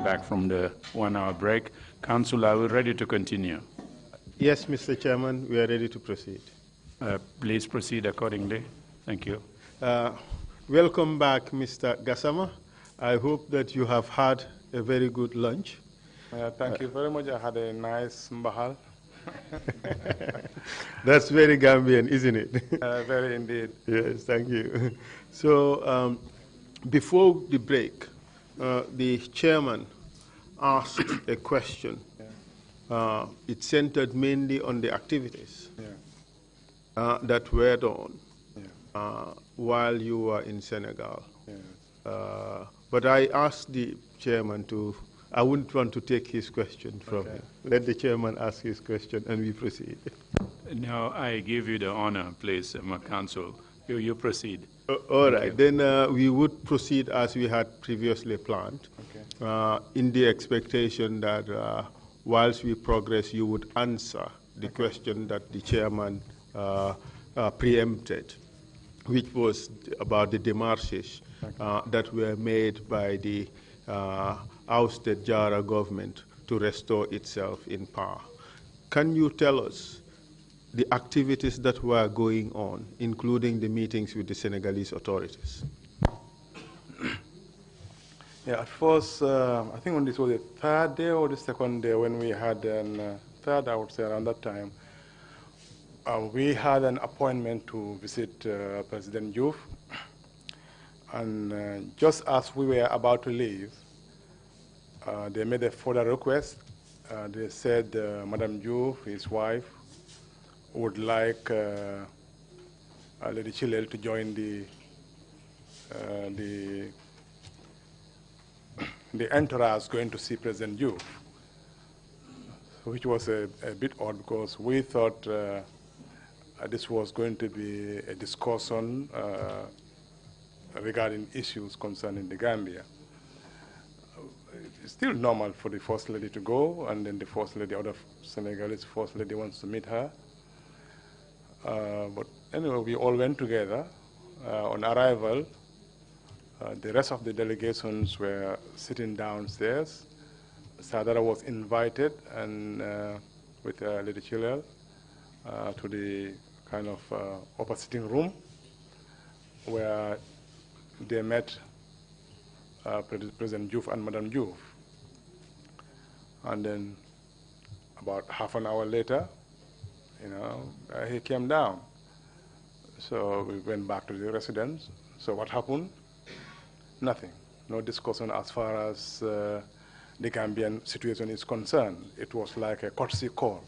Back from the 1 hour break. Council, are we ready to continue? Yes, Mr. Chairman, we are ready to proceed. Please proceed accordingly. Thank you. Welcome back, Mr. Gassama. I hope that you have had a very good lunch. Thank you very much. I had a nice mbahal. That's very Gambian, isn't it? Very indeed. Yes, thank you. So before the break, the chairman asked a question. Yeah. It centered mainly on the activities that were done while you were in Senegal. Yeah. But I asked the chairman to, I wouldn't want to take his question from him. Let the chairman ask his question and we proceed. No, I give you the honor, please, my counsel. You proceed. All right, then we would proceed as we had previously planned, in the expectation that whilst we progress, you would answer the question that the chairman preempted, which was about the demarches that were made by the ousted Jara government to restore itself in power. Can you tell us the activities that were going on, including the meetings with the Senegalese authorities? Yeah, at first, I think when this was the third day or the second day when we had an third, I would say around that time, we had an appointment to visit President Diouf. And just as we were about to leave, they made a further request. They said Madame Diouf, his wife, would like Lady Chilwell to join the entourage going to see President Diouf, which was a bit odd because we thought this was going to be a discussion regarding issues concerning the Gambia. It's still normal for the First Lady to go, and then the First Lady, out of Senegalese First Lady, wants to meet her. But anyway, we all went together. On arrival, the rest of the delegations were sitting downstairs. Sadara was invited and with Lady Chilwell to the kind of upper sitting room where they met President Diouf and Madame Diouf. And then about half an hour later, he came down. So we went back to the residence. So what happened? Nothing. No discussion as far as the Gambian situation is concerned. It was like a courtesy call,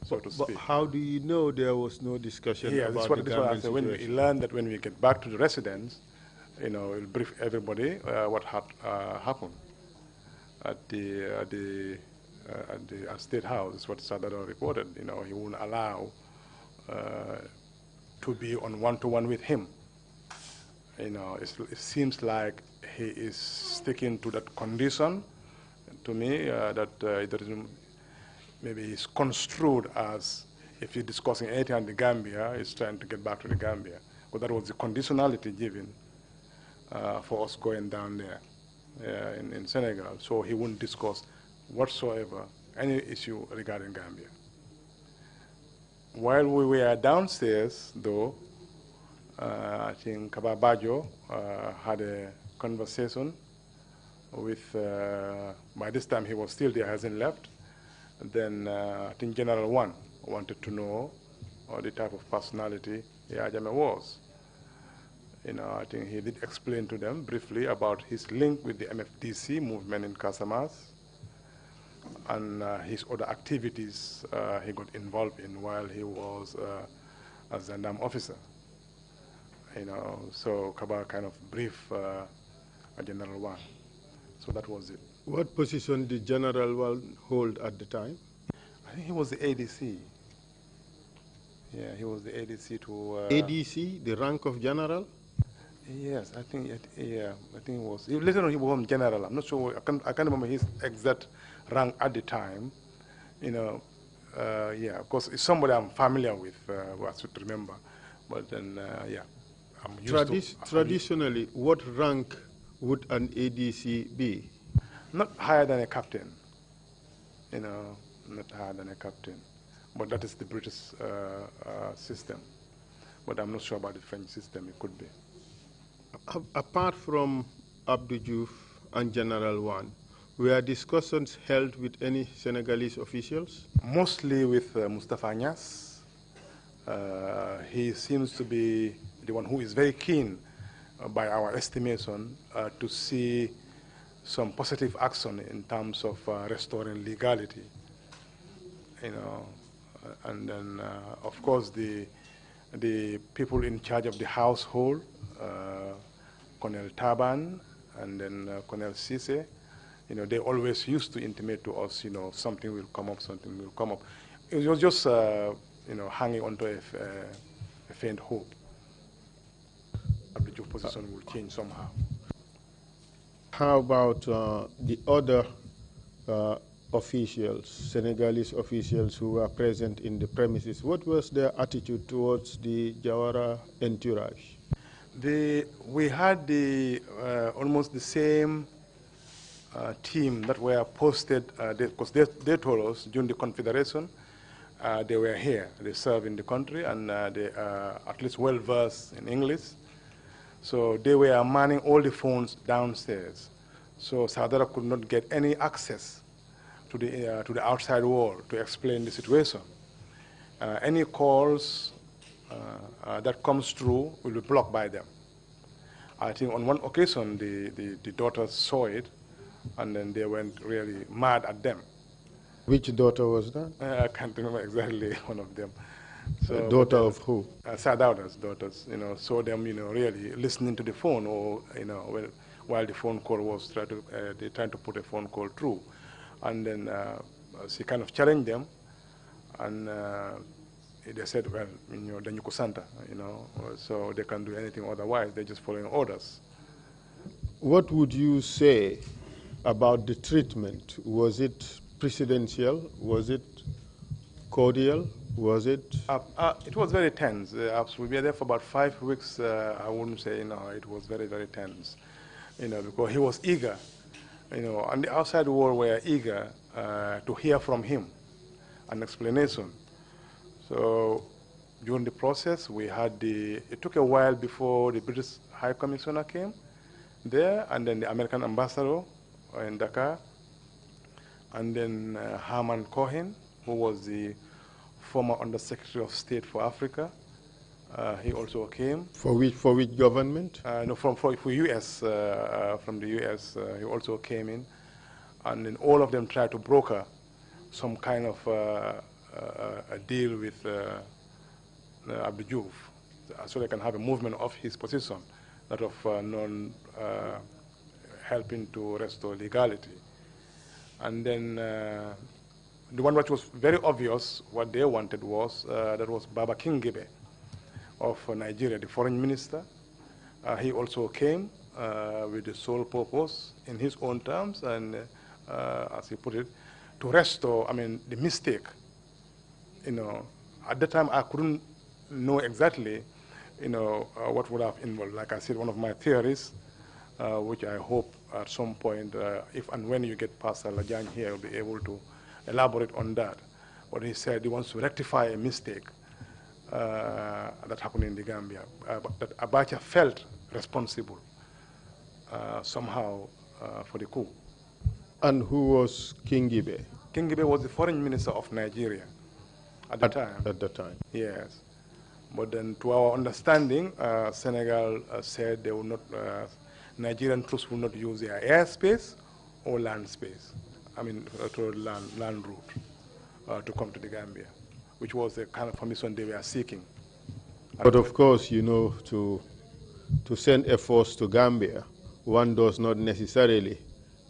so to speak. But how do you know there was no discussion about the Gambian situation? When we learned that when we get back to the residence, we'll brief everybody what had happened at the State House. Is what Sadara reported. He wouldn't allow to be on one-to-one with him. It seems like he is sticking to that condition. To me, maybe he's construed as if he's discussing anything on the Gambia, he's trying to get back to the Gambia. But that was the conditionality given for us going down there in Senegal. So he wouldn't discuss whatsoever any issue regarding Gambia. While we were downstairs, though, I think Kaba Bajo had a conversation with, by this time he was still there, hasn't left. Then I think General One wanted to know the type of personality Yajame was. I think he did explain to them briefly about his link with the MFDC movement in Casamance and his other activities he got involved in while he was a Zandam officer. So Kaba kind of briefed General One. So that was it. What position did General One hold at the time? I think he was the ADC. Yeah, he was the ADC to... ADC, the rank of general? Yes, I think it was. Later on, he became general. I'm not sure. I can't remember his exact rank at the time. Yeah, of course, it's somebody I'm familiar with. I should remember. But then, yeah, I'm used to. Traditionally, what rank would an ADC be? Not higher than a captain. Not higher than a captain. But that is the British system. But I'm not sure about the French system. It could be. Apart from Abdou Diouf and General One, were discussions held with any Senegalese officials? Mostly with Mustafa Niasse. He seems to be the one who is very keen, by our estimation, to see some positive action in terms of restoring legality. And then, of course, the people in charge of the household, Colonel Taban and then Colonel Cisse, they always used to intimate to us, something will come up, something will come up. It was just, hanging onto a faint hope that the position will change somehow. How about the other officials, Senegalese officials who were present in the premises? What was their attitude towards the Jawara entourage? We had almost the same team that were posted, because they told us during the Confederation, they were here. They serve in the country, and they are at least well-versed in English. So they were manning all the phones downstairs. So Sadara could not get any access to the outside world to explain the situation. Any calls that comes through will be blocked by them. I think on one occasion the daughters saw it, and then they went really mad at them. Which daughter was that? I can't remember exactly one of them. So, Daughter of who? Sadauda's daughters, saw them, really listening to the phone, or, while the phone call was they trying to put a phone call through. And then she kind of challenged them, and they said, well, the Nyukusanta, so they can't do anything otherwise. They're just following orders. What would you say about the treatment? Was it presidential? Was it cordial? Was it? It was very tense. We were there for about 5 weeks. I wouldn't say, it was very, very tense, because he was eager, and the outside world were eager to hear from him an explanation. So during the process, it took a while before the British High Commissioner came there, and then the American ambassador in Dakar, and then Herman Cohen, who was the former Undersecretary of State for Africa. He also came. For which government? No, for U.S. From the U.S. He also came in, and then all of them tried to broker some kind of a deal with Abdou Diouf, so they can have a movement of his position, that of helping to restore legality. And then the one which was very obvious, what they wanted was, that was Baba Kingibe of Nigeria, the foreign minister. He also came with the sole purpose, in his own terms, and as he put it, to restore, the mistake. At the time I couldn't know exactly, what would have involved. Like I said, one of my theories, which I hope at some point, if and when you get Pastor Lajang here, you'll be able to elaborate on that. What he said, he wants to rectify a mistake that happened in the Gambia, but that Abacha felt responsible somehow for the coup. And who was Kingibe? Kingibe was the foreign minister of Nigeria at the time. At the time. Yes. But then, to our understanding, Senegal said they will not, Nigerian troops will not use their airspace or land space, to land route to come to the Gambia, which was the kind of permission they were seeking. But of course, to send a force to Gambia, one does not necessarily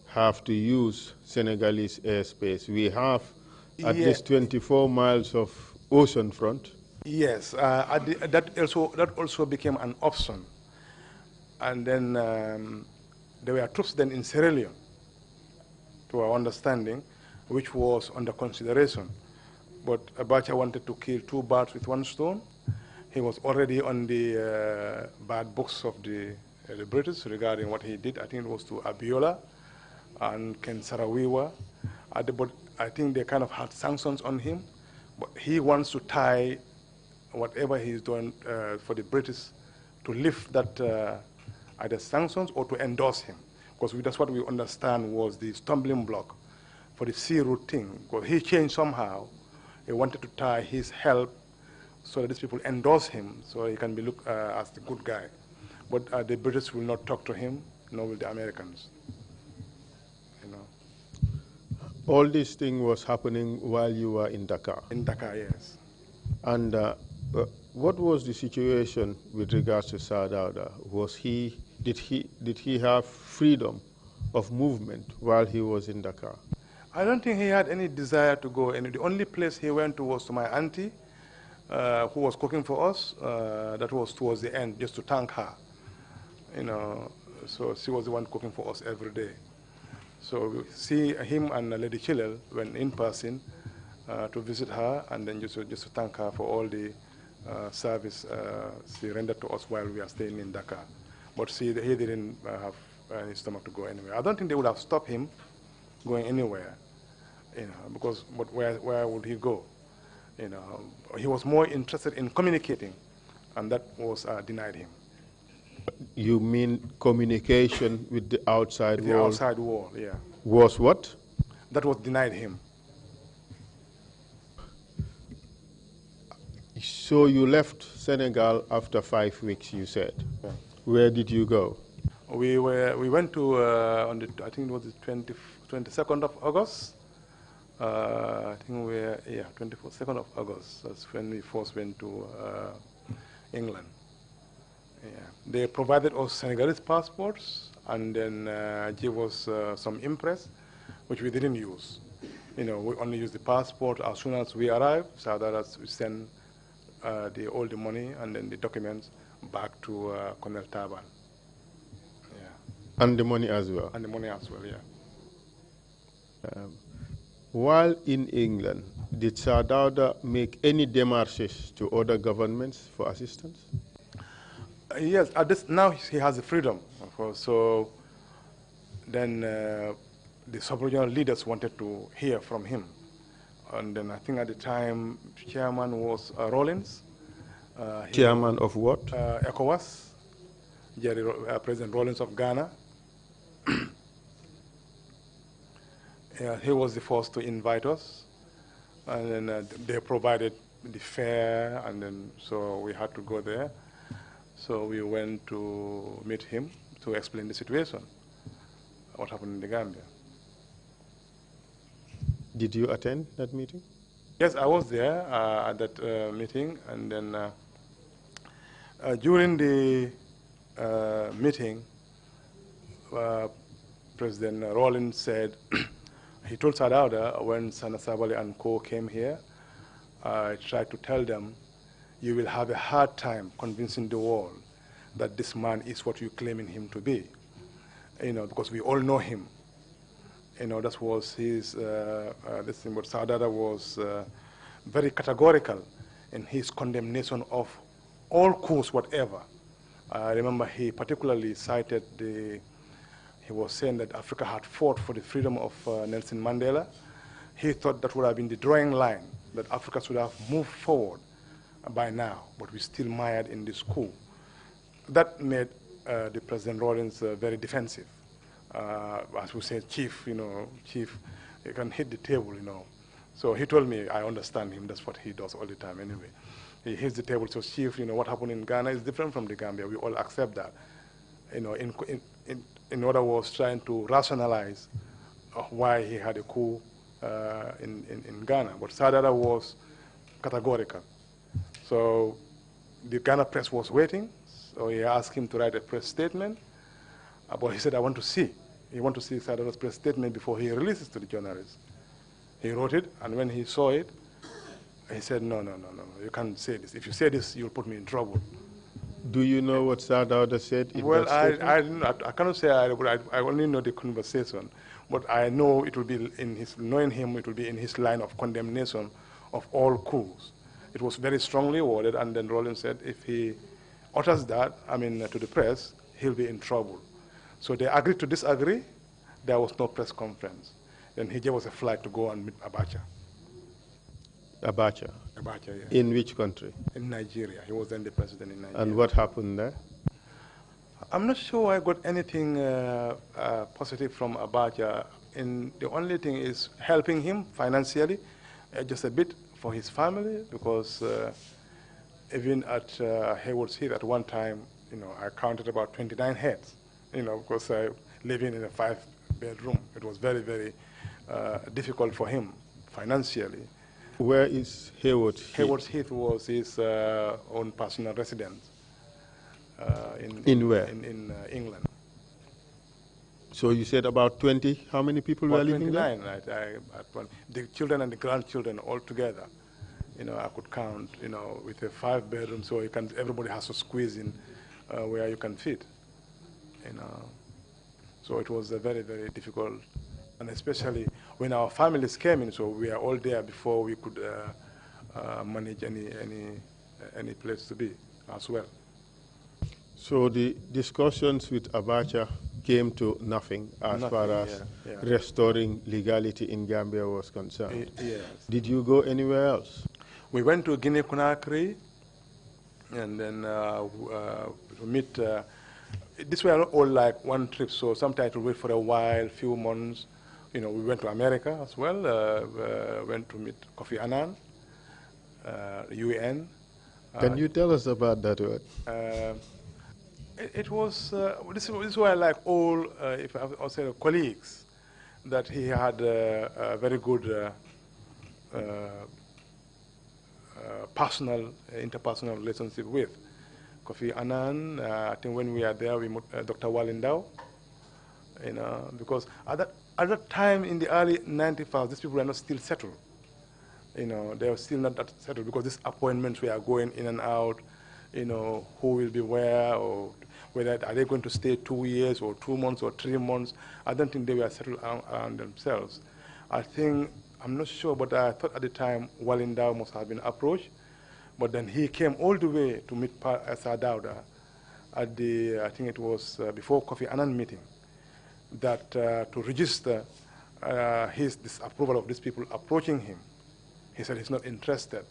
have to use Senegalese airspace. We have at least 24 miles of ocean front. Yes, that also became an option. And then there were troops then in Sierra Leone, to our understanding, which was under consideration. But Abacha wanted to kill two birds with one stone. He was already on the bad books of the British regarding what he did. I think it was to Abiola and Ken Sarawiwa. But I think they kind of had sanctions on him. But he wants to tie whatever he's done for the British to lift that either sanctions or to endorse him. Because that's what we understand was the stumbling block for the sea route thing. Because he changed somehow. He wanted to tie his help so that these people endorse him, so he can be looked as the good guy. But the British will not talk to him, nor will the Americans. All this thing was happening while you were in Dakar? In Dakar, yes. And what was the situation with regards to Sadauda? Did he have freedom of movement while he was in Dakar? I don't think he had any desire to go. And the only place he went to was to my auntie, who was cooking for us. That was towards the end, just to thank her. So she was the one cooking for us every day. So we see him and Lady Chilel went in person to visit her, and then just to thank her for all the service she rendered to us while we are staying in Dakar. But he didn't have any stomach to go anywhere. I don't think they would have stopped him going anywhere, because where would he go? He was more interested in communicating, and that was denied him. You mean communication with the outside world? The outside world, yeah. Was what? That was denied him. So you left Senegal after 5 weeks, you said. Yeah. Where did you go? We went to on the, I think it was the 22nd of August. I think we're, yeah, 22nd of August. That's when we first went to England. Yeah. They provided us Senegalese passports and then gave us some impress, which we didn't use. We only used the passport as soon as we arrived, so that we send all the money and then the documents back to Colonel Taban. Yeah. And the money as well? And the money as well, yeah. While in England, did Sir Dawda make any demarches to other governments for assistance? Yes, now he has the freedom, of course. So then the sub-regional leaders wanted to hear from him. And then I think at the time, chairman was Rawlins. Chairman of what? ECOWAS, President Rawlins of Ghana. He was the first to invite us. And then they provided the fare, and then so we had to go there. So we went to meet him to explain the situation, what happened in the Gambia. Did you attend that meeting? Yes, I was there at that meeting, and then during the meeting, President Rawlins said, he told Sir Dawda when Sana Sabali and Co came here, I tried to tell them, you will have a hard time convincing the world that this man is what you're claiming him to be, because we all know him. That was his, this thing, but Sir Dawda was very categorical in his condemnation of all coups, whatever. I remember he particularly cited he was saying that Africa had fought for the freedom of Nelson Mandela. He thought that would have been the drawing line, that Africa should have moved forward by now, but we're still mired in this coup. That made the President Rawlins very defensive. As we say, chief, chief, he can hit the table, So he told me, I understand him, that's what he does all the time anyway. He hits the table, so chief, what happened in Ghana is different from the Gambia. We all accept that. In other words, trying to rationalize why he had a coup in Ghana. But Sir Dawda was categorical. So the Ghana press was waiting, so he asked him to write a press statement. But he said, I want to see. He wanted to see Sir Dawda's press statement before he releases to the journalists. He wrote it, and when he saw it, he said, no, you can't say this. If you say this, you'll put me in trouble. Do you know what Sir Dawda said in well, that statement? I cannot say I only know the conversation, but I know it will be knowing him, it will be in his line of condemnation of all coups. It was very strongly worded, and then Rawlins said if he utters that, to the press, he'll be in trouble. So they agreed to disagree. There was no press conference. Then he gave us a flight to go and meet Abacha. Abacha? Abacha, yeah. In which country? In Nigeria. He was then the president in Nigeria. And what happened there? I'm not sure I got anything positive from Abacha. The only thing is helping him financially, just a bit for his family, because even at Hayward's Heath at one time, I counted about 29 heads, because living in a 5-bedroom. It was very, very difficult for him financially. Where is Hayward's Heath? Hayward's Heath was his own personal residence. In where? In England. So you said about 20, how many people were living 29, there? right? The children and the grandchildren all together. I could count, with a 5-bedroom, so everybody has to squeeze in where you can fit. So it was very, very difficult, and especially when our families came in, so we are all there before we could manage any place to be as well. So the discussions with Abacha came to nothing as far as restoring legality in Gambia was concerned. Yes. Did you go anywhere else? We went to Guinea-Conakry, and then to meet. This were all like one trip, so sometimes we wait for a while, few months. We went to America as well. Went to meet Kofi Annan, UN. Can you tell us about that one? It was, this is why I like all, if I'll say colleagues, that he had a very good personal, interpersonal relationship with. Kofi Annan, I think when we are there, we met Dr. Walindau, you know, because at that time in the early 90s, these people were not still settled. You know, they were still not that settled because these appointments we are going in and out, you know, who will be where, or whether are they going to stay 2 years or 2 months or 3 months. I don't think they were settled around themselves. I think, I'm not sure, but I thought at the time Walindau must have been approached. But then he came all the way to meet Sir Dawda at the, I think it was before Kofi Annan meeting, that to register his disapproval of these people approaching him. He said he's not interested,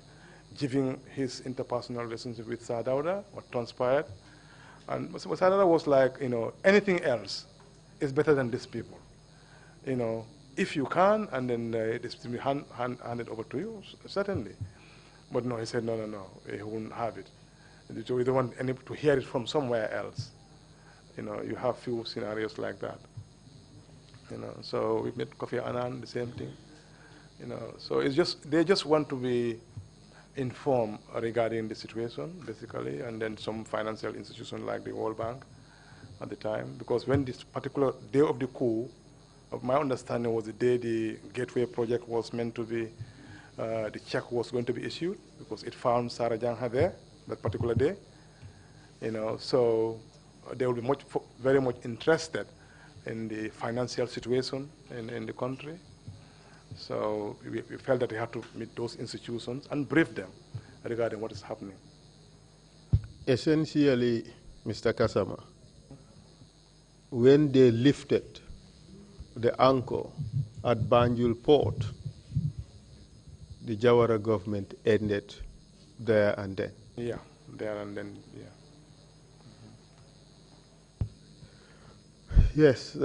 giving his interpersonal relationship with Sir Dawda, what transpired. And Sir Dawda was like, you know, anything else is better than these people. You know, if you can, and then this will be handed over to you, certainly. But no, he said, no, he wouldn't have it. So we don't want any to hear it from somewhere else. You know, you have few scenarios like that. You know, so we met Kofi Annan, the same thing. You know, so it's just, they just want to be informed regarding the situation, basically, and then some financial institution like the World Bank at the time, because when this particular day of the coup, of my understanding was the day the Gateway project was meant to be, the check was going to be issued, because it found Sarah Jangha there that particular day. You know, so they will be very much interested in the financial situation in the country. So we felt that we had to meet those institutions and brief them regarding what is happening. Essentially, Mr. Kasama, when they lifted the anchor at Banjul port, the Jawara government ended there and then. Yeah, there and then, yeah. Yes,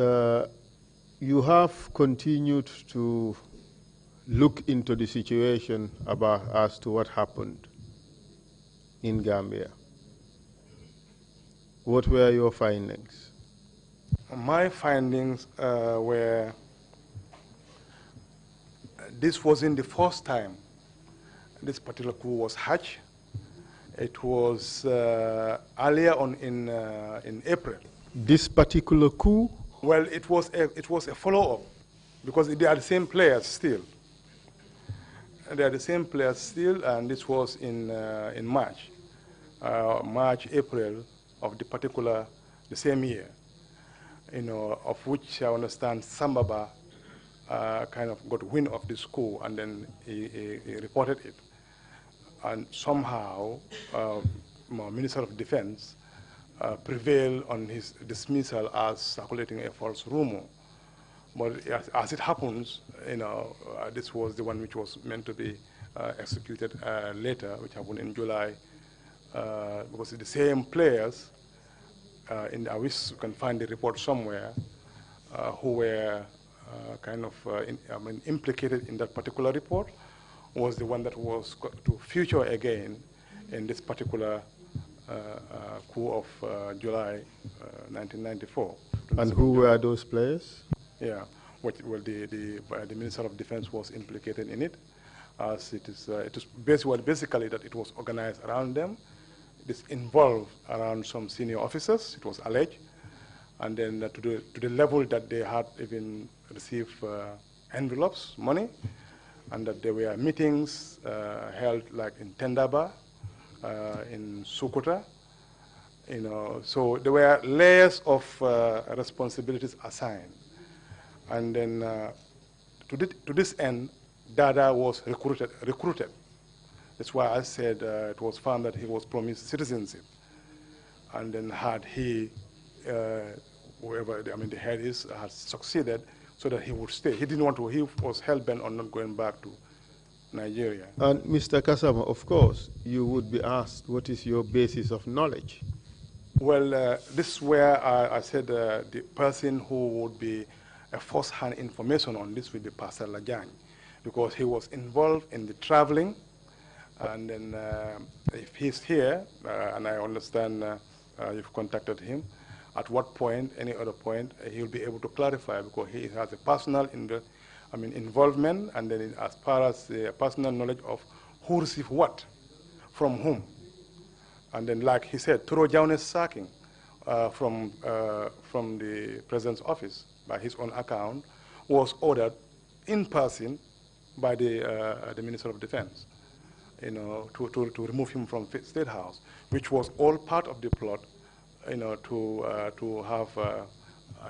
you have continued to look into the situation as to what happened in Gambia. What were your findings? My findings were, this wasn't the first time this particular coup was hatched. It was earlier on in April. This particular coup? Well, it was a follow-up, because they are the same players still. They are the same players still, and this was in March, April of the same year. You know, of which I understand Sambaba kind of got wind of this coup, and then he reported it. And somehow, Minister of Defense prevailed on his dismissal as circulating a false rumor. But as it happens, you know, this was the one which was meant to be executed later, which happened in July, because the same players, I wish you can find the report somewhere, who were implicated in that particular report, was the one that was to feature again in this particular coup of July 1994. And who were those players? Yeah, well, the Minister of Defense was implicated in it, as it is basically that it was organized around them. This involved around some senior officers, it was alleged, and then to the level that they had even received envelopes, money, and that there were meetings held like in Tendaba, in Sukuta, you know. So there were layers of responsibilities assigned. And then to this end, Dada was recruited. That's why I said it was found that he was promised citizenship. And then had he, whoever, the head is, had succeeded, so that he would stay. He didn't want to, he was hell-bent on not going back to Nigeria. And Mr. Kasama, of course, you would be asked, what is your basis of knowledge? Well, this is where I said the person who would be a first-hand information on this would be Pastor Lajani, because he was involved in the traveling, and then if he's here, and I understand you've contacted him. At what point, any other point, he'll be able to clarify because he has a personal involvement, and then as far as the personal knowledge of who received what, from whom. And then, like he said, thorough Jaune's sacking from the president's office by his own account was ordered in person by the Minister of Defense, to remove him from State House, which was all part of the plot, to have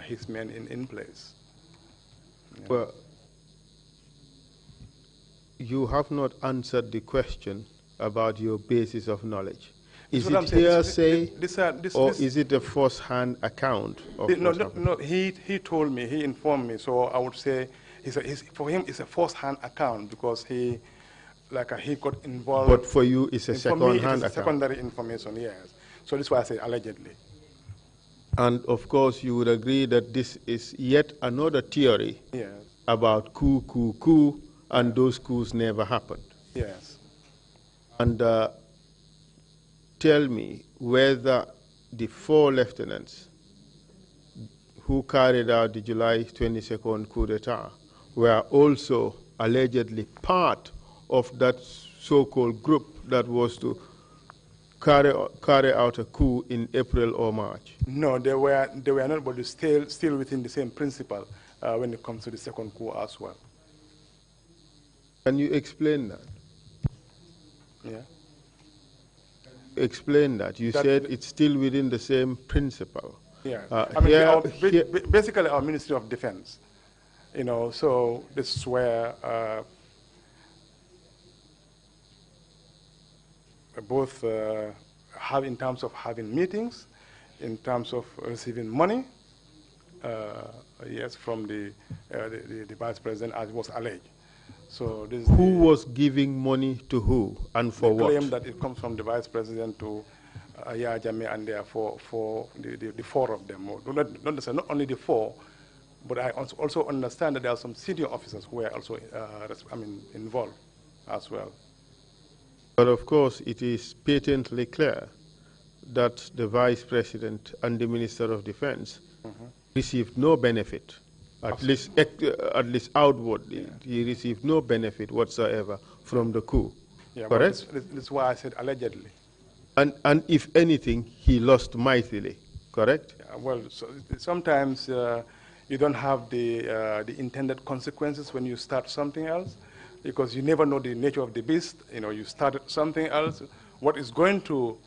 his men in place. Yeah. Well, you have not answered the question about your basis of knowledge. Is it hearsay, or is it a first-hand account? No, he told me, he informed me, so I would say for him it's a first-hand account because he got involved. But for you, it's a second-hand account. Secondary information, yes. So that's why I say allegedly. And of course, you would agree that this is yet another theory about coup, and those coups never happened. Yes. And tell me whether the 4 lieutenants who carried out the July 22nd coup d'etat were also allegedly part of that so-called group that was to carry out a coup in April or March? No, they were not, but still within the same principle when it comes to the second coup as well. Can you explain that? Yeah. Explain that. You said it's still within the same principle. Yeah. Basically our Ministry of Defense, so this is where both have in terms of having meetings, in terms of receiving money, yes, from the Vice President, as was alleged. So this who was giving money to who and for what? Claim that it comes from the Vice President to Yahya Jammeh, and therefore for the 4 of them. Not only the 4, but I also understand that there are some senior officers who are also involved as well. But of course, it is patently clear that the Vice President and the Minister of Defense received no benefit. At least outwardly, he received no benefit whatsoever from the coup. Yeah, correct? That's why I said allegedly. And if anything, he lost mightily, correct? Yeah, well, sometimes you don't have the intended consequences when you start something else, because you never know the nature of the beast. You started something else. What is going to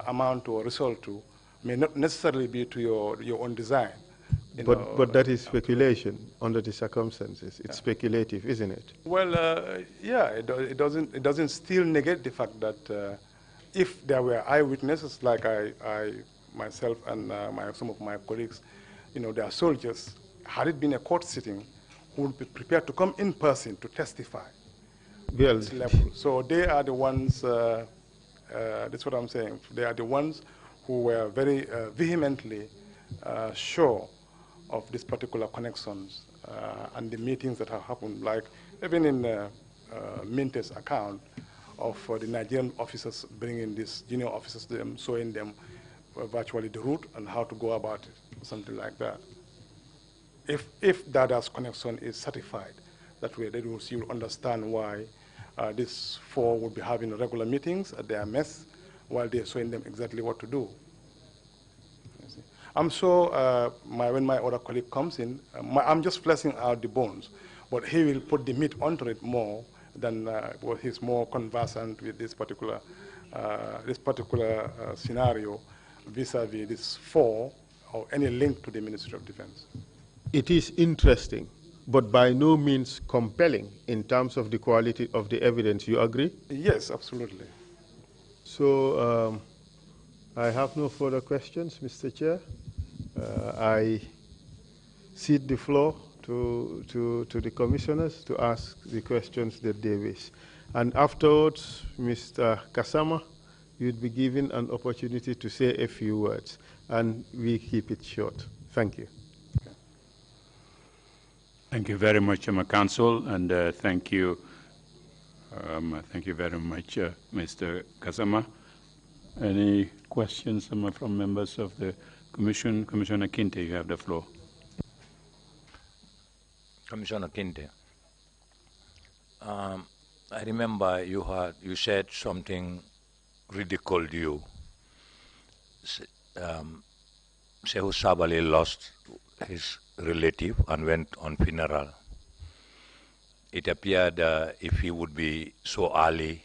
amount to or result to may not necessarily be to your own design. But that is speculation under the circumstances. It's speculative, isn't it? Well, yeah, it doesn't still negate the fact that if there were eyewitnesses like I myself and some of my colleagues, they are soldiers. Had it been a court sitting, who would be prepared to come in person to testify. Well, this level. So they are the ones. That's what I'm saying. They are the ones who were very vehemently sure of these particular connections and the meetings that have happened, like even in Minte's account of the Nigerian officers bringing these junior officers to them, showing them virtually the route and how to go about it, something like that. If Dada's connection is certified, that way they will understand why these 4 would be having regular meetings at their mess while they're showing them exactly what to do. I'm sure when my other colleague comes in, I'm just fleshing out the bones, but he will put the meat onto it more than well, he's more conversant with this particular scenario vis-a-vis this 4 or any link to the Ministry of Defense. It is interesting, but by no means compelling in terms of the quality of the evidence. You agree? Yes, absolutely. So I have no further questions, Mr. Chair. I cede the floor to the commissioners to ask the questions that they wish. And afterwards, Mr. Kasama, you'd be given an opportunity to say a few words, and we keep it short. Thank you. Okay. Thank you very much, my counsel, and thank you very much, Mr. Kasama. Any questions from members of the Commission? Commissioner Kinte, you have the floor. Commissioner Kinte, I remember you said something ridiculed you. Shehu Sabali lost his relative and went on funeral. It appeared if he would be so early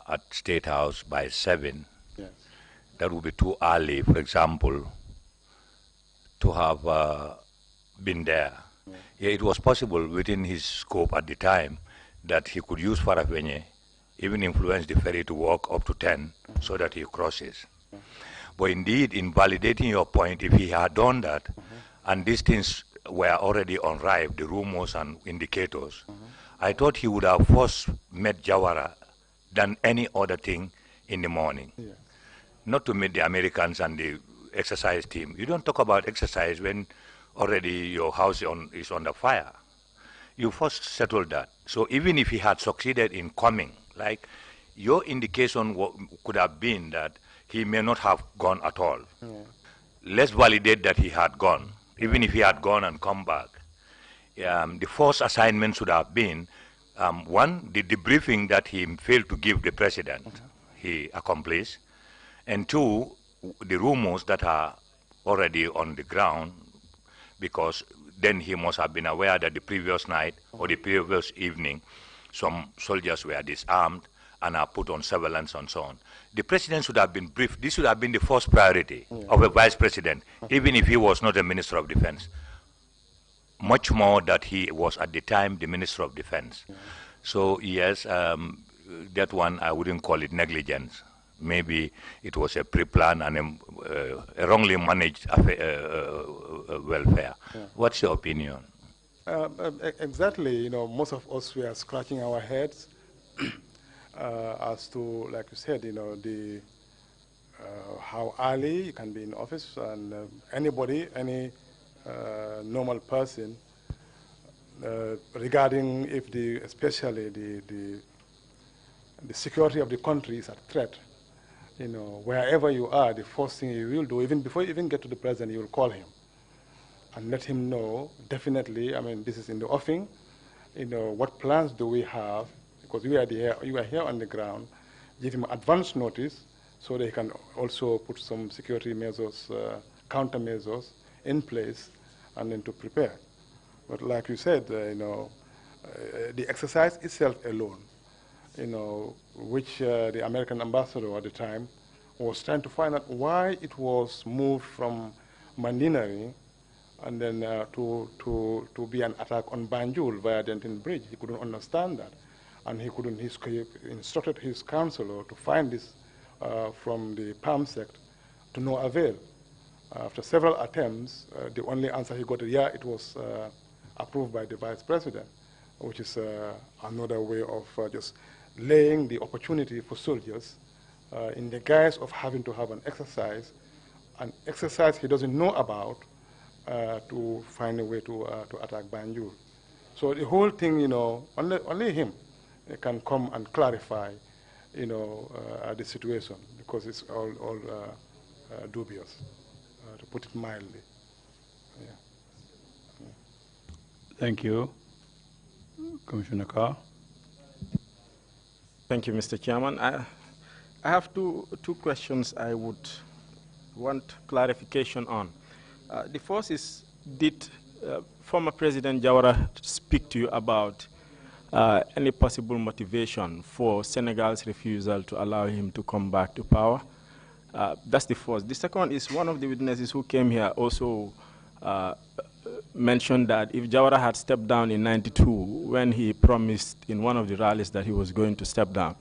at State House by 7, Yes. that would be too early, for example, to have been there. Yeah, it was possible within his scope at the time that he could use Farafenye, even influence the ferry to walk up to 10 so that he crosses. But indeed, in validating your point, if he had done that, and these things were already unripe, the rumors and indicators, I thought he would have first met Jawara than any other thing in the morning. Yeah. Not to meet the Americans and the exercise team. You don't talk about exercise when already your house is under fire. You first settle that. So even if he had succeeded in coming, like your indication could have been that he may not have gone at all. Yeah. Let's validate that he had gone. Even if he had gone and come back, the first assignment should have been, one, the debriefing that he failed to give the president, he accomplished, and two, the rumors that are already on the ground, because then he must have been aware that the previous night or the previous evening, some soldiers were disarmed and are put on surveillance and so on. The president should have been briefed. This should have been the first priority of a vice president, even if he was not a minister of defense. Much more that he was at the time the minister of defense. So yes, that one I wouldn't call it negligence. Maybe it was a pre-plan and a wrongly managed welfare. What's your opinion? Exactly. You know, most of us were scratching our heads as to, like you said, you know, the how early you can be in office, and anybody, any normal person, regarding if especially the security of the country is at threat. You know, wherever you are, the first thing you will do, even before you even get to the president, you will call him and let him know, definitely, I mean, this is in the offing, you know, what plans do we have, because you are here on the ground, give him advance notice so they can also put some security measures, countermeasures in place, and then to prepare. But like you said, you know, the exercise itself alone, you know, which the American ambassador at the time was trying to find out why it was moved from Mandinari and then to be an attack on Banjul via Denton Bridge. He couldn't understand that. And he instructed his counselor to find this from the PAM sect to no avail. After several attempts, the only answer he got, yeah, it was approved by the vice president, which is another way of just laying the opportunity for soldiers in the guise of having to have an exercise he doesn't know about, to find a way to attack Banjul. So the whole thing, you know, only him can come and clarify, you know, the situation, because it's all dubious, to put it mildly. Yeah. Thank you. Commissioner Carr. Thank you, Mr. Chairman. I have two questions I would want clarification on. The first is, did former President Jawara speak to you about any possible motivation for Senegal's refusal to allow him to come back to power? That's the first. The second is, one of the witnesses who came here also mentioned that if Jawara had stepped down in '92, when he promised in one of the rallies that he was going to step down,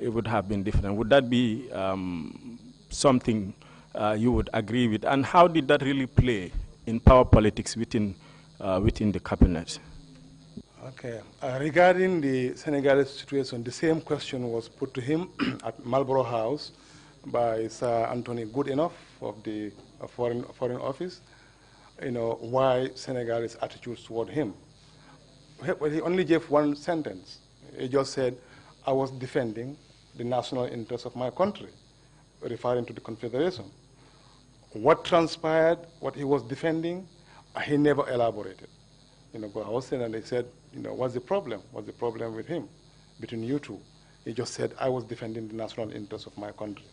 it would have been different. Would that be something you would agree with? And how did that really play in power politics within the cabinet? Okay. Regarding the Senegalese situation, the same question was put to him at Marlborough House by Sir Anthony Goodenough of the Foreign Office. You know, why Senegalese attitudes toward him. Well, he only gave one sentence. He just said, I was defending the national interest of my country, referring to the Confederation. What transpired, what he was defending, he never elaborated. But I was saying, and they said, what's the problem? What's the problem with him, between you two? He just said, I was defending the national interest of my country.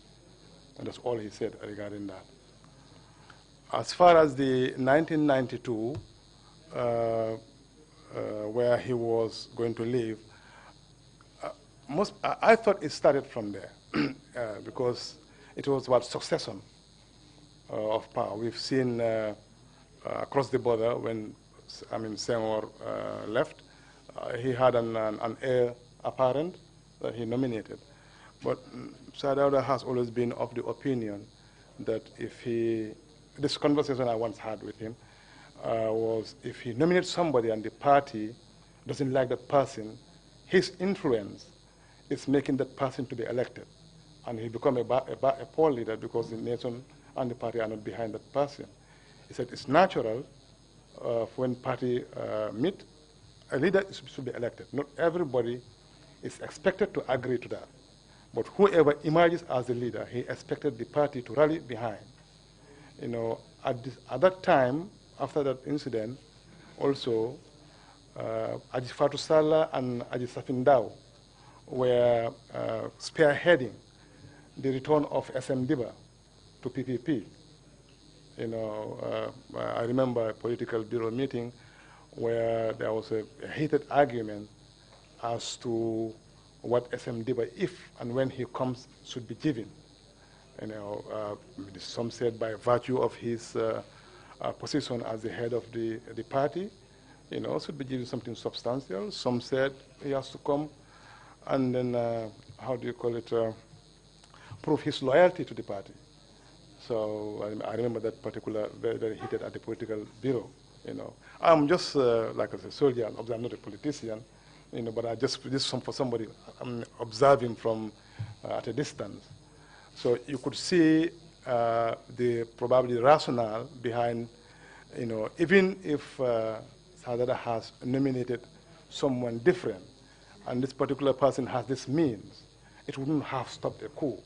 And that's all he said regarding that. As far as the 1992, where he was going to leave, I thought it started from there because it was about succession of power. We've seen across the border when Senghor left, he had an heir apparent that he nominated. But Sadauda has always been of the opinion that this conversation I once had with him was if he nominates somebody and the party doesn't like that person, his influence is making that person to be elected. And he become a poor leader because the nation and the party are not behind that person. He said it's natural when party meet, a leader should be elected. Not everybody is expected to agree to that. But whoever emerges as the leader, he expected the party to rally behind. At that time, after that incident, also, Aji Fatou Sallah and Aji Safindao were spearheading the return of SM Diba to PPP. I remember a political bureau meeting where there was a heated argument as to what SM Diba, if and when he comes, should be given. Some said by virtue of his position as the head of the party, should be given something substantial. Some said he has to come and then, prove his loyalty to the party. So I remember that particular, very, very heated at the political bureau. I'm just like a soldier, I'm not a politician, but I just for somebody, I'm observing from at a distance. So you could see probably the rationale behind, even if Sadauda has nominated someone different, and this particular person has this means, it wouldn't have stopped a coup.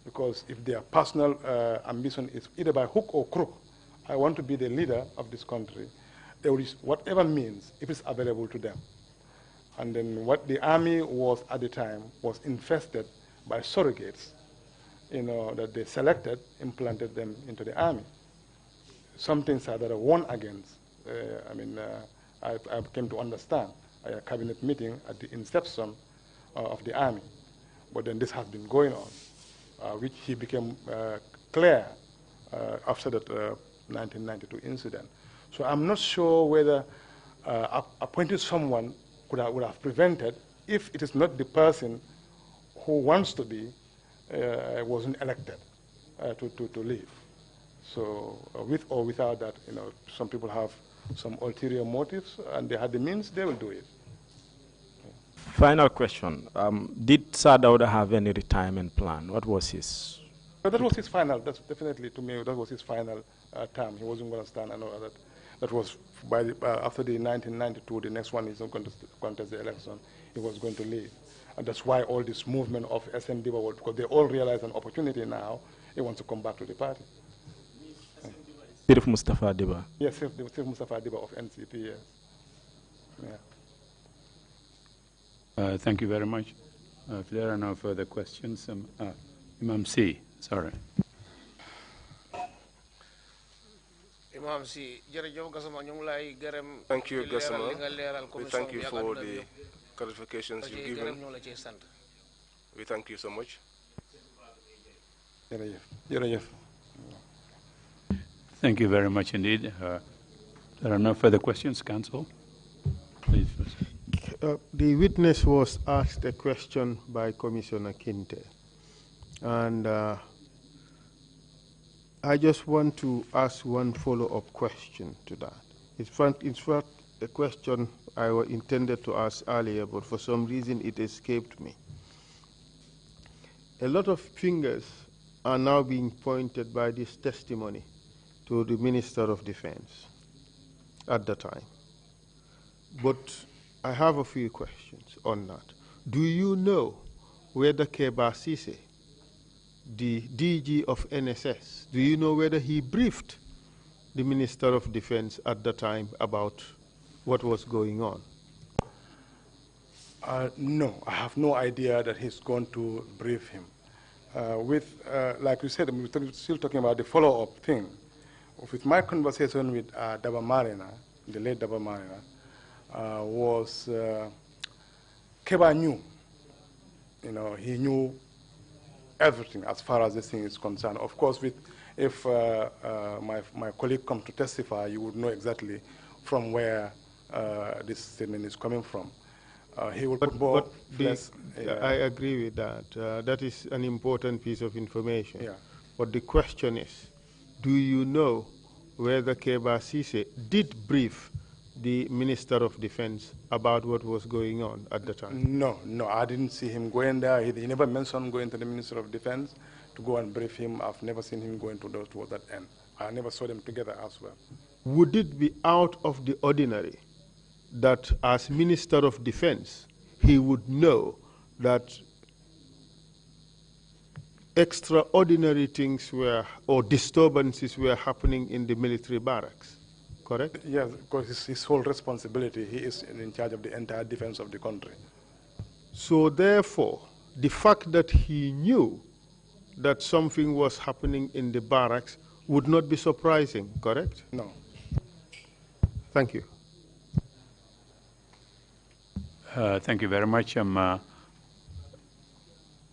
Because if their personal ambition is either by hook or crook, I want to be the leader of this country, they will use whatever means, if it's available to them. And then what the army was at the time was infested by surrogates, that they selected, implanted them into the army. Some things that are warned against. I came to understand at a cabinet meeting at the inception of the army. But then this has been going on. Which he became clear after that 1992 incident. So I'm not sure whether appointing someone would have prevented, if it is not the person who wants to be, wasn't elected to leave. So with or without that, some people have some ulterior motives, and they had the means, they will do it. Final question. Did Sadauda have any retirement plan? What was his? That was his final. That's definitely, to me, that was his final term. He wasn't going to stand and all that. That was after the 1992, the next one is not going to contest the election. He was going to leave. And that's why all this movement of SM Diba, because they all realize an opportunity now, he wants to come back to the party. Sirif Mustafa Diba? Yes, Sirif Mustafa Diba of NCP, yes. Yeah. Thank you very much. If there are no further questions, Imam C, sorry. Imam C, thank you, Gassama. We thank you for the clarifications you've given. We thank you so much. Thank you very much indeed. There are no further questions, Council. Please proceed. The witness was asked a question by Commissioner Kinte, and I just want to ask one follow-up question to that. It's fact a question I intended to ask earlier, but for some reason it escaped me. A lot of fingers are now being pointed by this testimony to the Minister of Defense at the time. But I have a few questions on that. Do you know whether Keba Sise, the DG of NSS, do you know whether he briefed the Minister of Defense at the time about what was going on? No, I have no idea that he's going to brief him. Like you said, we're still talking about the follow-up thing. With my conversation with Daba Marina, the late Daba Marina, was Keba knew. He knew everything as far as this thing is concerned. Of course, if my colleague comes to testify, you would know exactly from where this statement is coming from. He will put more. I agree with that. That is an important piece of information. Yeah. But the question is, do you know whether Keba Sise did brief the Minister of Defense about what was going on at the time? No, I didn't see him going there. He never mentioned going to the Minister of Defense to go and brief him. I've never seen him going towards that end. I never saw them together as well. Would it be out of the ordinary that as Minister of Defense, he would know that extraordinary things or disturbances were happening in the military barracks, correct? Yes, because it's his whole responsibility. He is in charge of the entire defense of the country. So therefore, the fact that he knew that something was happening in the barracks would not be surprising, correct? No. Thank you. Thank you very much. Mr.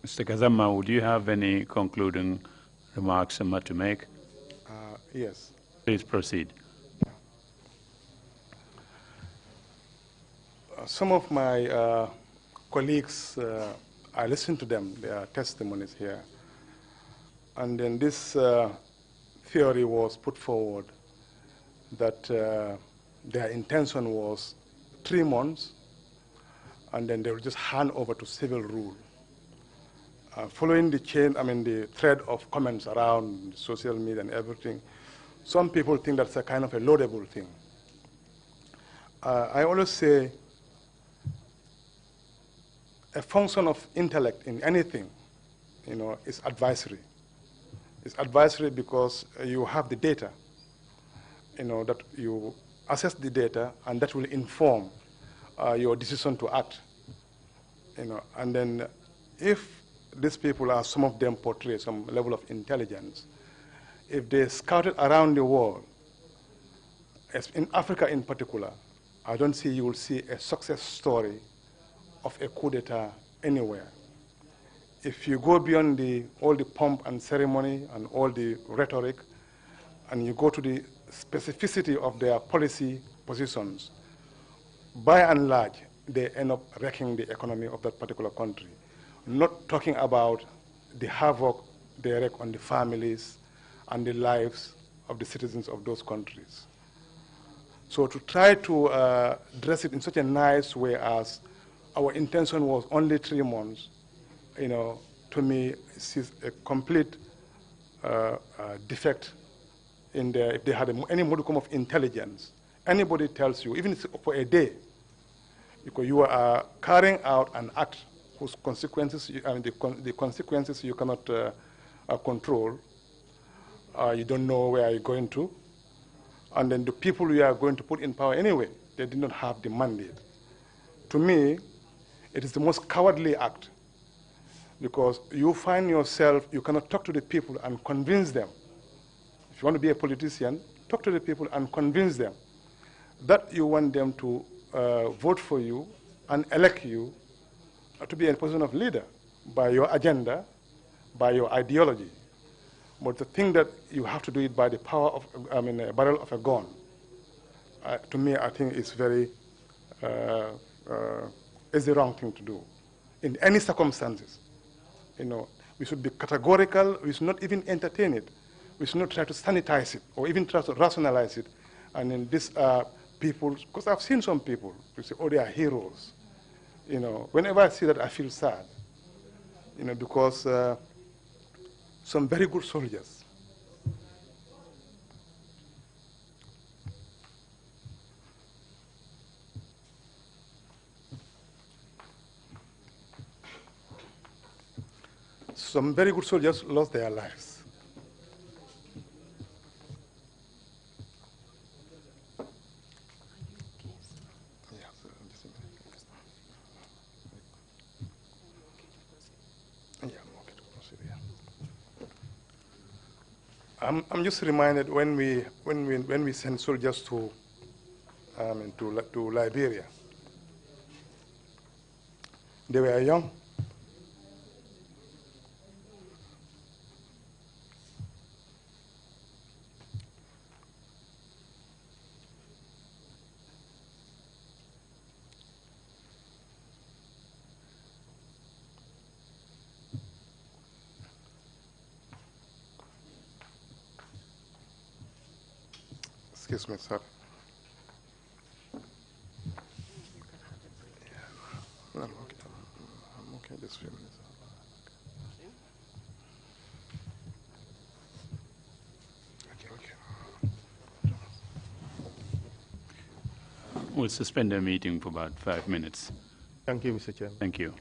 Kazama, would you have any concluding remarks to make? Yes. Please proceed. Some of my colleagues, I listened to them, their testimonies here. And then this theory was put forward that their intention was 3 months, and then they will just hand over to civil rule. Following the the thread of comments around social media and everything, some people think that's a kind of a laudable thing. I always say a function of intellect in anything, is advisory. It's advisory because you have the data, that you assess the data, and that will inform your decision to act. And then if these people are, some of them portray some level of intelligence, if they scouted around the world, as in Africa in particular, I don't see you will see a success story of a coup d'etat anywhere. If you go beyond all the pomp and ceremony and all the rhetoric, and you go to the specificity of their policy positions, by and large, they end up wrecking the economy of that particular country. Not talking about the havoc they wreak on the families and the lives of the citizens of those countries. So to try to dress it in such a nice way as our intention was only 3 months, to me, is a complete defect in if they had any modicum of intelligence. Anybody tells you, even for a day, because you are carrying out an act whose consequences, the consequences you cannot control, you don't know where you're going to, and then the people you are going to put in power anyway, they did not have the mandate. To me, it is the most cowardly act, because you find yourself, you cannot talk to the people and convince them. If you want to be a politician, talk to the people and convince them that you want them to vote for you and elect you to be in a position of leader by your agenda, by your ideology. But the thing that you have to do it by the power of, a barrel of a gun, to me, I think it's very, is the wrong thing to do in any circumstances. We should be categorical. We should not even entertain it. We should not try to sanitize it or even try to rationalize it. And then these people, because I've seen some people who say, oh, they are heroes. Whenever I see that, I feel sad. Because some very good soldiers. some very good soldiers lost their lives. I'm just reminded when we send soldiers to Liberia, they were young. Excuse me, sir. I'm okay. I'm okay. Just a few minutes. Okay. We'll suspend the meeting for about 5 minutes. Thank you, Mr. Chairman. Thank you.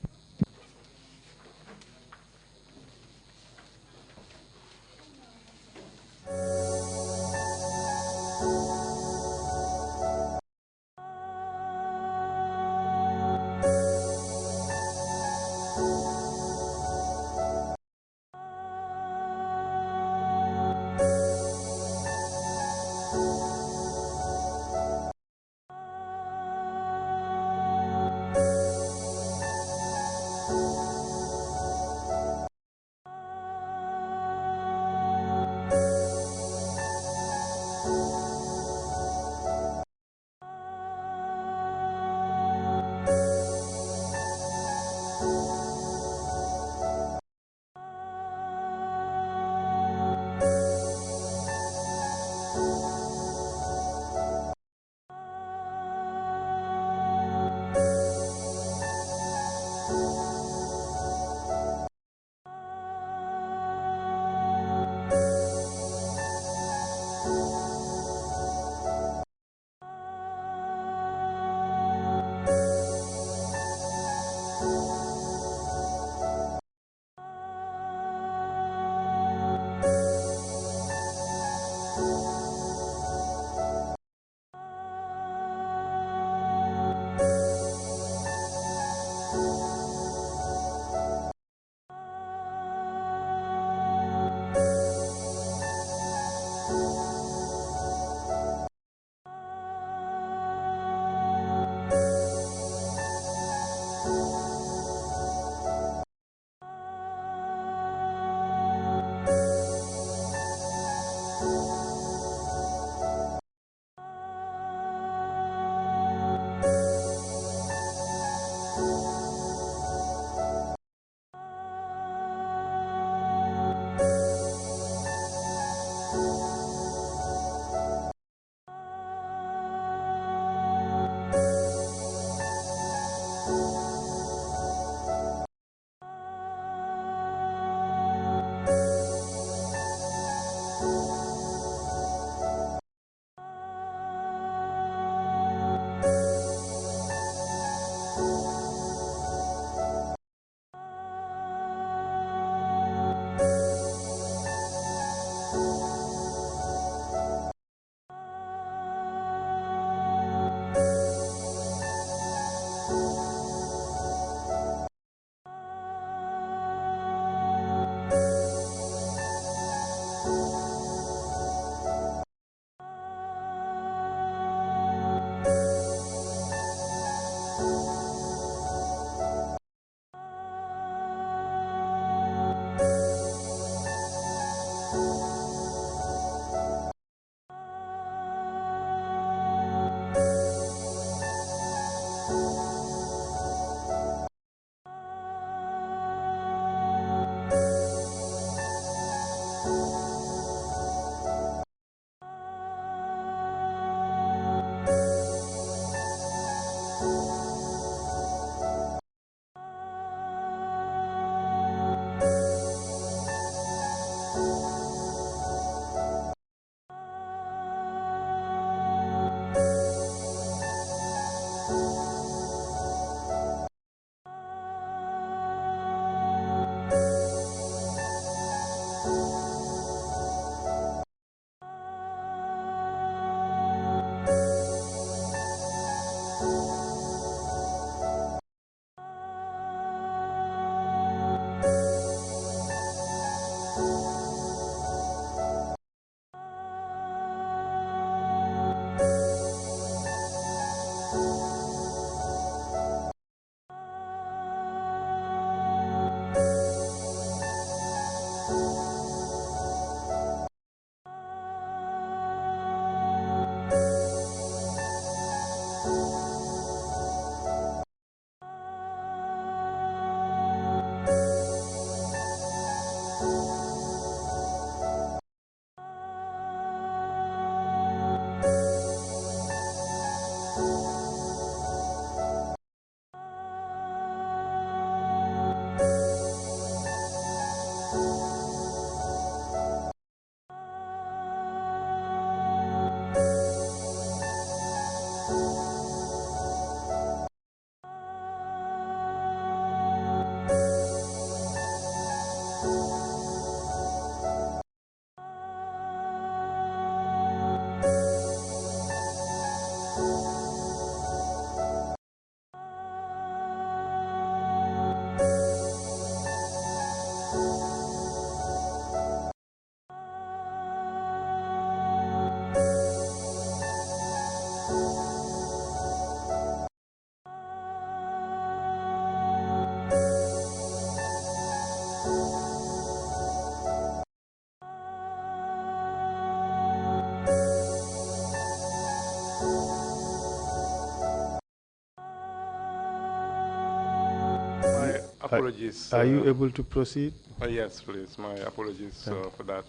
apologies. Are you able to proceed? Yes, please. My apologies for that.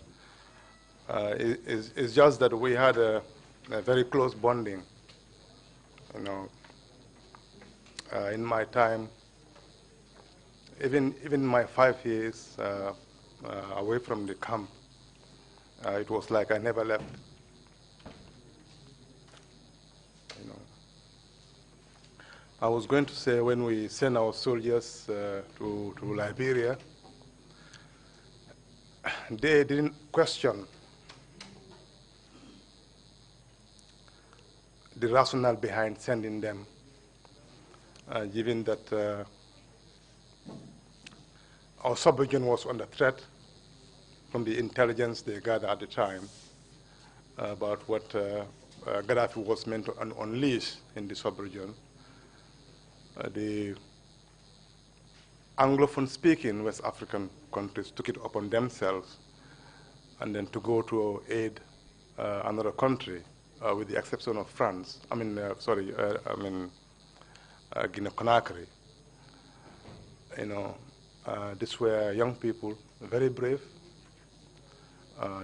It's just that we had a very close bonding. You know, in my time, even my 5 years away from the camp, it was like I never left. You know, I was going to say when we sent our soldiers to Liberia, they didn't question the rationale behind sending them, given that our sub-region was under threat from the intelligence they gathered at the time about what Gaddafi was meant to unleash in the sub-region. The Anglophone-speaking West African countries took it upon themselves and then to go to aid another country, with the exception of France. Guinea-Conakry. You know, these were young people, very brave.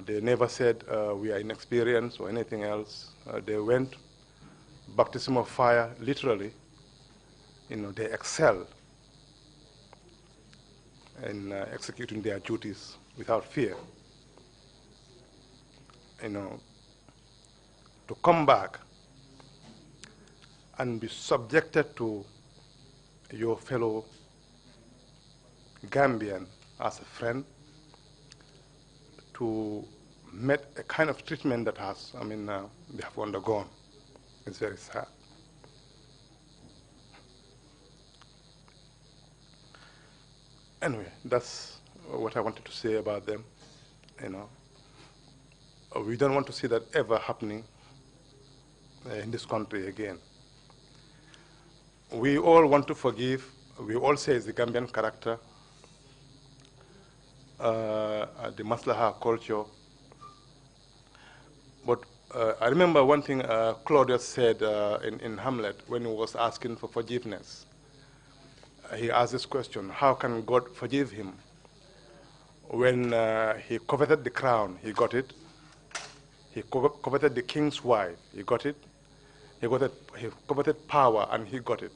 They never said we are inexperienced or anything else. They went, baptism of fire, literally. You know, they excelled in executing their duties without fear. You know, to come back and be subjected to your fellow Gambian as a friend, to meet a kind of treatment that has, they have undergone. It's very sad. Anyway, that's what I wanted to say about them. You know, we don't want to see that ever happening in this country again. We all want to forgive. We all say it's the Gambian character, the Maslaha culture. But I remember one thing Claudius said in Hamlet when he was asking for forgiveness. He asked this question: how can God forgive him? When he coveted the crown, he got it. He coveted the king's wife, he got it. He coveted power, and he got it.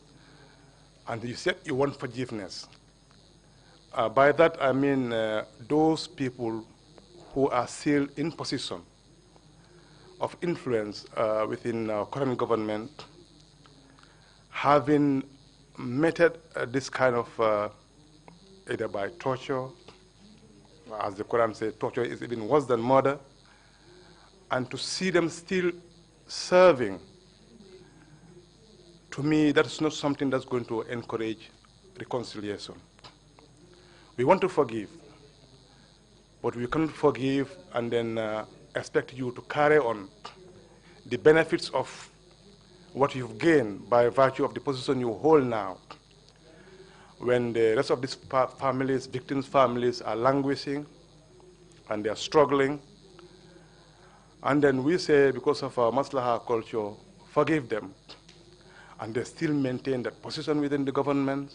And you said you want forgiveness. By that I mean those people who are still in position of influence within our current government, having meted this kind of either by torture, as the Quran says, torture is even worse than murder, and to see them still serving, to me, that's not something that's going to encourage reconciliation. We want to forgive, but we cannot forgive and then expect you to carry on the benefits of what you've gained by virtue of the position you hold now, when the rest of these families, victims' families, are languishing and they are struggling. And then we say, because of our Maslaha culture, forgive them. And they still maintain that position within the government,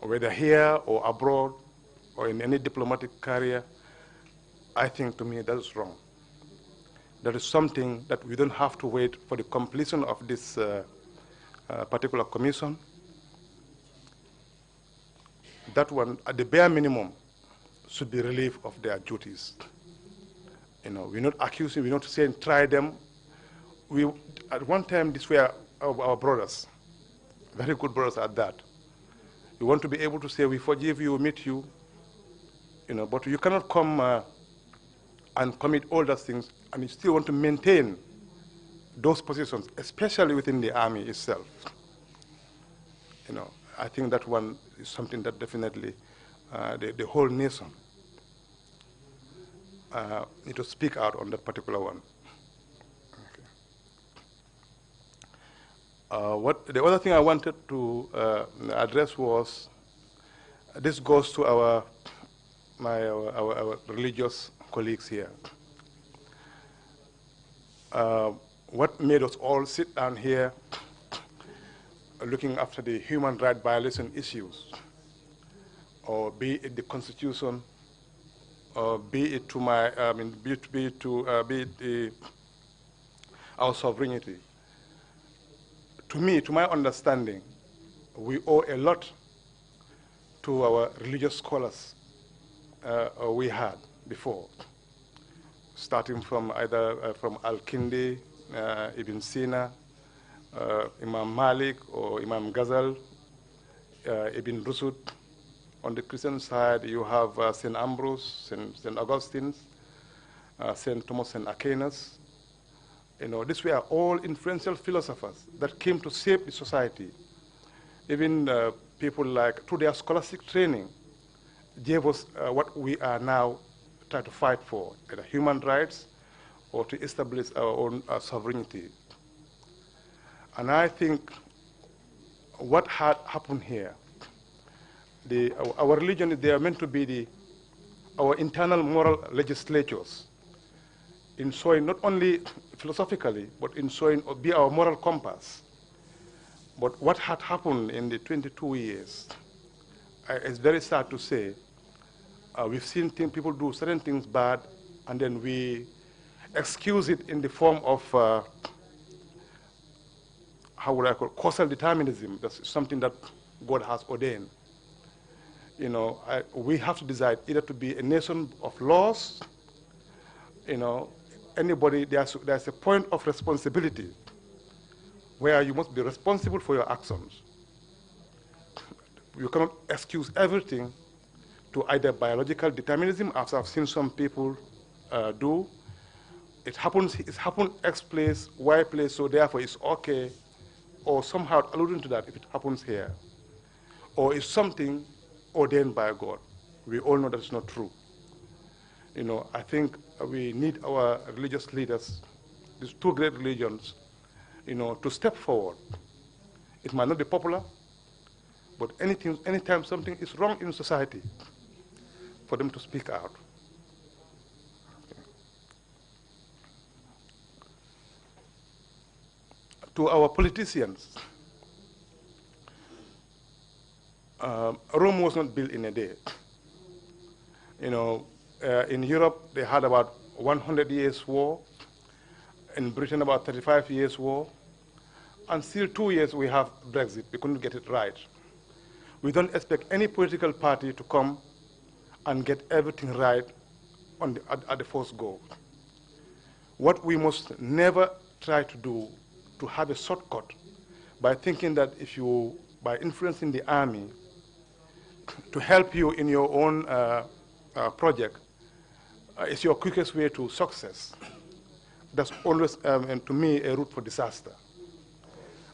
whether here or abroad or in any diplomatic career. I think, to me, that is wrong. That is something that we don't have to wait for the completion of this particular commission. That one, at the bare minimum, should be relieved of their duties. You know, we're not accusing, we're not saying try them. At one time, these were our brothers, very good brothers at that. You want to be able to say, we forgive you, meet you, you know, but you cannot come and commit all those things, and you still want to maintain those positions, especially within the army itself. You know, I think that one is something that definitely the whole nation need to speak out on that particular one. Okay. The other thing I wanted to address was, this goes to our religious colleagues here. What made us all sit down here looking after the human rights violation issues or be it the Constitution, or be it to my, be it our sovereignty. To me, to my understanding, we owe a lot to our religious scholars we had before, starting from either from Al-Kindi, Ibn Sina, Imam Malik or Imam Ghazal, Ibn Rushd. On the Christian side, you have St. Ambrose, St. Augustine, St. Thomas and Aquinas. You know, these were all influential philosophers that came to shape the society. Even people like, through their scholastic training, gave us what we are now trying to fight for, either human rights or to establish our own sovereignty. And I think what had happened here, our religion, they are meant to be our internal moral legislatures, in showing not only philosophically, but in showing be our moral compass. But what had happened in the 22 years, it's very sad to say, we've seen people do certain things bad, and then we excuse it in the form of, how would I call it, causal determinism. That's something that God has ordained. You know, we have to decide either to be a nation of laws, you know, anybody, there's a point of responsibility where you must be responsible for your actions. You cannot excuse everything to either biological determinism, as I've seen some people do. It's happened X place, Y place, so therefore it's okay, or somehow alluding to that if it happens here. Or it's something ordained by God. We all know that's not true. You know, I think we need our religious leaders, these two great religions, you know, to step forward. It might not be popular, but anytime something is wrong in society, for them to speak out. Okay. To our politicians, Rome was not built in a day. You know, in Europe, they had about 100 years war. In Britain, about 35 years war. And still 2 years we have Brexit. We couldn't get it right. We don't expect any political party to come and get everything right at the first go. What we must never try to do, to have a shortcut by thinking that by influencing the army to help you in your own project, is your quickest way to success. That's always, and to me, a route for disaster.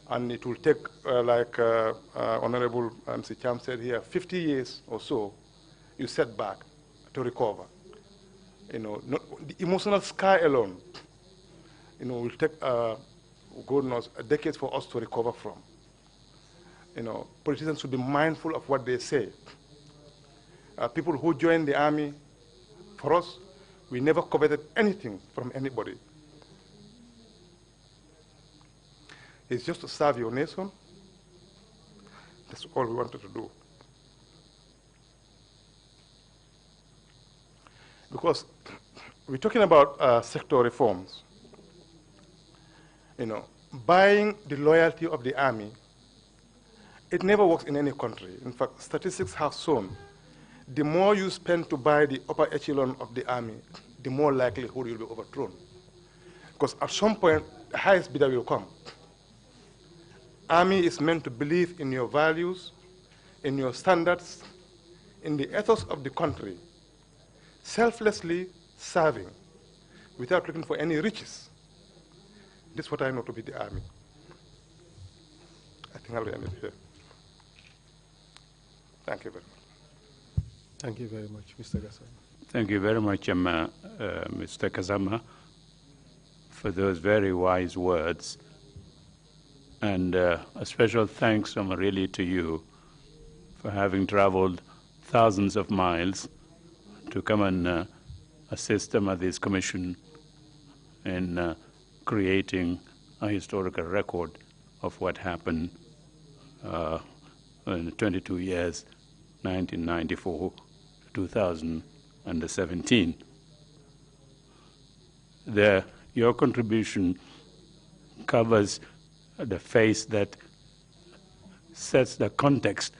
And it will take, like Honorable MC Cham said here, 50 years or so, you set back to recover. You know, the emotional scar alone, you know, will take, God knows, decades for us to recover from. You know, politicians should be mindful of what they say. People who join the army, for us, we never coveted anything from anybody. It's just to serve your nation. That's all we wanted to do. Because we're talking about sector reforms. You know, buying the loyalty of the army, it never works in any country. In fact, statistics have shown the more you spend to buy the upper echelon of the army, the more likelihood you'll be overthrown. Because at some point, the highest bidder will come. Army is meant to believe in your values, in your standards, in the ethos of the country, selflessly serving, without looking for any riches. This is what I know to be the army. I think I'll end it here. Thank you very much. Thank you very much, Mr. Gassama. Thank you very much, Mr. Kazama, for those very wise words. And a special thanks really to you for having traveled thousands of miles to come and assist them at this commission in creating a historical record of what happened in 22 years 1994 to 2017. Your contribution covers the phase that sets the context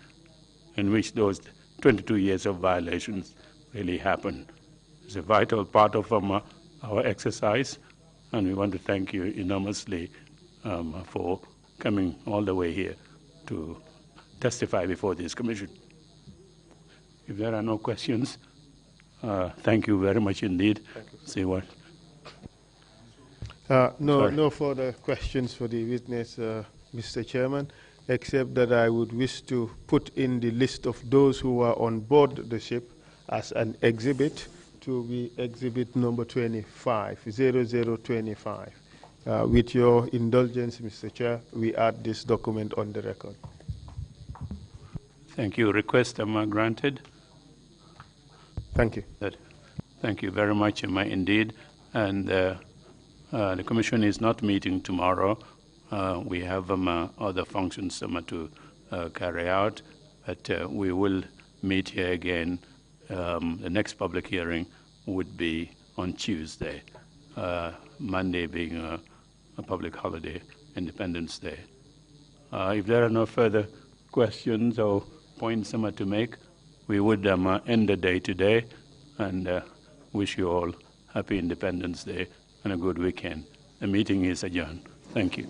in which those 22 years of violations really happened. It's a vital part of our exercise, and we want to thank you enormously for coming all the way here to testify before this commission. If there are no questions, thank you very much indeed. See what? No further questions for the witness, Mr. Chairman, except that I would wish to put in the list of those who are on board the ship as an exhibit to be exhibit number 25, 0025. With your indulgence, Mr. Chair, we add this document on the record. Thank you. Request granted. Thank you. Thank you very much, indeed. And the Commission is not meeting tomorrow. We have other functions to carry out, but we will meet here again. The next public hearing would be on Tuesday, Monday being a public holiday, Independence Day. If there are no further questions or points to make, we would end the day today and wish you all happy Independence Day and a good weekend. The meeting is adjourned. Thank you.